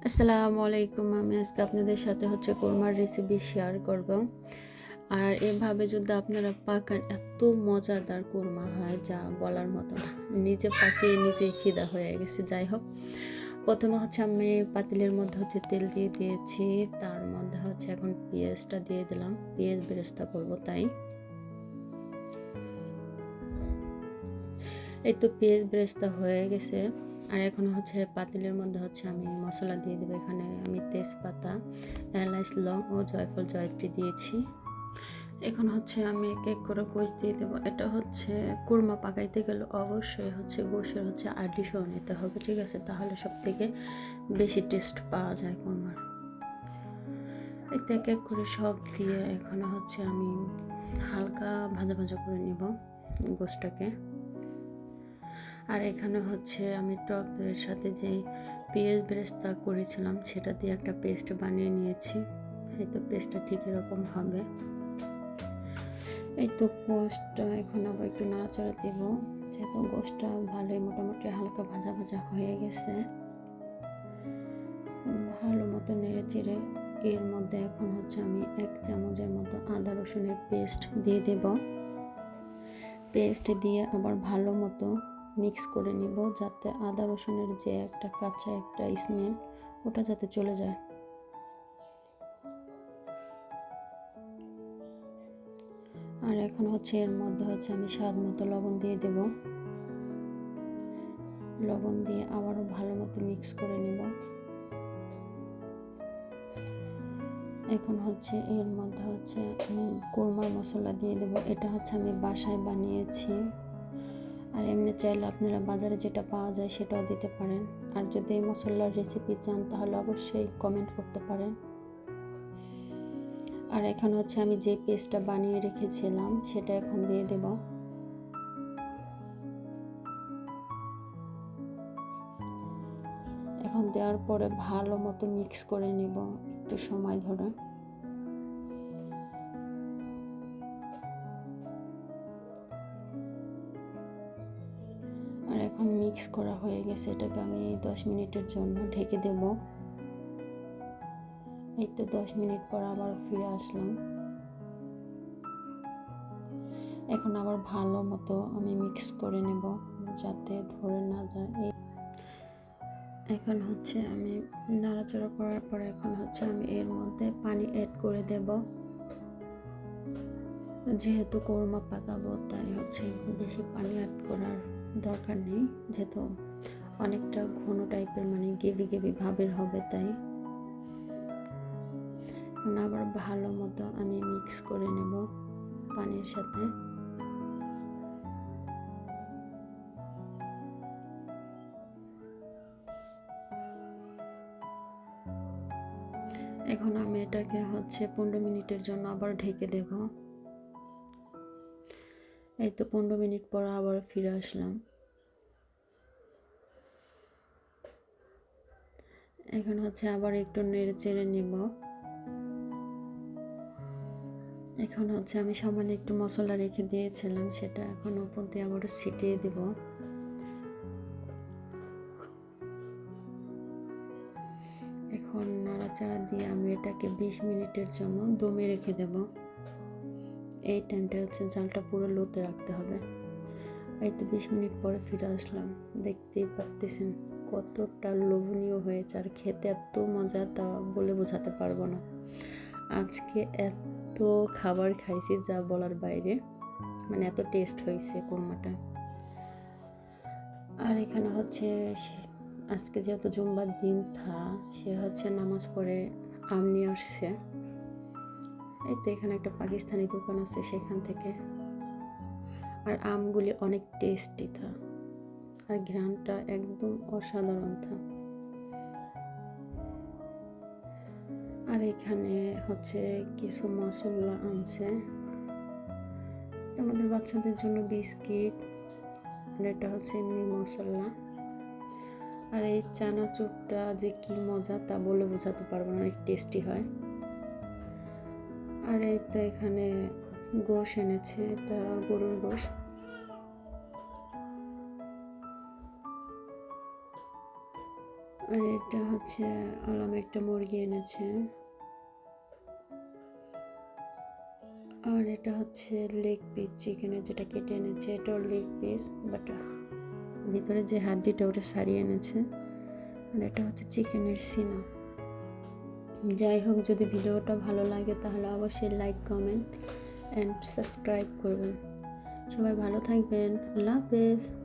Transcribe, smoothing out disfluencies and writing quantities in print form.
আসসালামু আলাইকুম। আমি আজকে আপনাদের সাথে কোরমার রেসিপি শেয়ার করব। আর এভাবে যদি আপনারা পাকান এত মজাদার কোরমা হয় যা বলার মতো না। নিজে পাকিয়ে নিজেই ফিদা হয়ে গেছে। যাই হোক, প্রথমে আমি পাতিলের মধ্যে তেল দিয়ে দিয়েছি। তার মধ্যে এখন পেঁয়াজটা দিয়ে দিলাম। পেঁয়াজ বেরেস্তা করব তাই। এই তো পেঁয়াজ বেরেস্তা হয়ে গেছে। আর এখন পাতিলের মধ্যে আমি মশলা দিয়ে দেবো। এখানে আমি তেজপাতা, এলাচ, লং ও জয়ফল জয়ত্রী দিয়েছি। এখন আমি এক এক করে গোশ দিয়ে দেবো। এটা কুরমা পাকাইতে গেলে অবশ্যই গোশের আড্ডি সহ নিতে হবে, ঠিক আছে? তাহলে সব থেকে বেশি টেস্ট পাওয়া যায় কুরমার। এতে এক এক করে সব দিয়ে এখন আমি হালকা ভাজা ভাজা করে নেব গোশটাকে। আর এখানে আমি টক দইয়ের সাথে যে পেঁয়াজ বেরেস্তা করেছিলাম সেটা দিয়ে একটা পেস্ট বানিয়ে নিয়েছি। এই তো পেস্টটা ঠিক এরকম হবে। এই তো গোশটা এখন আবার একটু নাড়াচাড়া দেব, যেহেতু গোশটা ভালোই মোটামুটি হালকা ভাজা ভাজা হয়ে গেছে। ভালো মতো নেড়ে চেড়ে এর মধ্যে এখন আমি 1 চামচের মতো আদা রসুনের পেস্ট দিয়ে দেব। পেস্ট দিয়ে আবার ভালো মতো মিক্স করে নিব, যাতে আদা রসুনের যে একটা কাঁচা একটা স্মেল ওটা যাতে চলে যায়। আর এখন এর মধ্যে আমি স্বাদ মতো লবণ দিয়ে দেব। লবণ দিয়ে আবারও ভালো মতো মিক্স করে নেব। এখন এর মধ্যে আমি কোরমার মশলা দিয়ে দেব। এটা আমি বাসায় বানিয়েছি। আর এমনি চাইলে আপনারা বাজারে যেটা পাওয়া যায় সেটাও দিতে পারেন। আর যদি এই মশলার রেসিপি চান তাহলে অবশ্যই কমেন্ট করতে পারেন। আর এখন আমি যে পেস্টটা বানিয়ে রেখেছিলাম সেটা এখন দিয়ে দেব। এখন দেওয়ার পরে ভালো মতো মিক্স করে নেব একটু সময় ধরে। আর এখন মিক্স করা হয়ে গেছে, এটাকে আমি 10 মিনিটের জন্য ঢেকে দেব। এই তো 10 মিনিট পর আবার ফিরে আসলাম। এখন আবার ভালো মতো আমি মিক্স করে নেব যাতে ধরে না যায়। এখন আমি নাড়াচাড়া করার পর এখন আমি এর মধ্যে পানি অ্যাড করে দেব। যেহেতু কোরমা পাকাবো তাই বেশি পানি অ্যাড করার দরকার নেই, যেহেতু অনেকটা ঘন টাইপের মানে গেবি গেবি ভাবের হবে, তাই এখন আবার ভালো মতো আমি মিক্স করে নেব পানির সাথে। এখন আমি এটাকে 15 মিনিটের জন্য আবার ঢেকে দেব। এই তো 15 মিনিট পর আবার ফিরে আসলাম। এখন আবার একটু নেড়ে চেড়ে নেব। এখন আমি সামান্য একটু মশলা রেখে দিয়েছিলাম, সেটা এখন উপর দিয়ে আবারও ছিটিয়ে দেব। এখন নাড়াচাড়া দিয়ে আমি এটাকে 20 মিনিটের জন্য দমে রেখে দেব। এই টাইমটা জালটা পুরো লোতে রাখতে হবে। এই তো 20 মিনিট পরে ফিরে আসলাম। দেখতেই পারতেছেন কতটা লোভনীয় হয়েছে, আর খেতে এত মজা তা বলে বোঝাতে পারবো না। আজকে এত খাবার খাইছি যা বলার বাইরে, মানে এত টেস্ট হয়েছে কোরমাটা। আর এখানে আজকে যেহেতু জুম্বার দিন সে নামাজ পড়ে আম নিয়ে আসছে। এই তো এখানে একটা পাকিস্তানি দোকান আছে সেখান থেকে। আর আমগুলি অনেক টেস্টি আর ঘ্রাণটা একদম অসাধারণ আর এখানে কিছু মশলা আনছে আমাদের বাচ্চাদের জন্য, বিস্কিট, আর এটা এমনি মশলা। আর এই চানাচুরটা যে কি মজা তা বলে বোঝাতে পারবো না, অনেক টেস্টি হয়। আর এই তো এখানে গোশ এনেছে, এটা গরুর গোশ। আর এটা হচ্ছে আলাম একটা মুরগি এনেছে। আর এটা হচ্ছে লেগ পিস চিকেনের, যেটা কেটে এনেছে, এটাও লেগ পিস, বাট ভিতরে যে হাড্ডিটা ওটা সারিয়ে এনেছে। আর এটা হচ্ছে চিকেনের সিনা। যাই হোক, যদি ভিডিওটা ভালো লাগে তাহলে অবশ্যই লাইক, কমেন্ট অ্যান্ড সাবস্ক্রাইব করবেন। সবাই ভালো থাকবেন। আল্লাহ হাফেজ।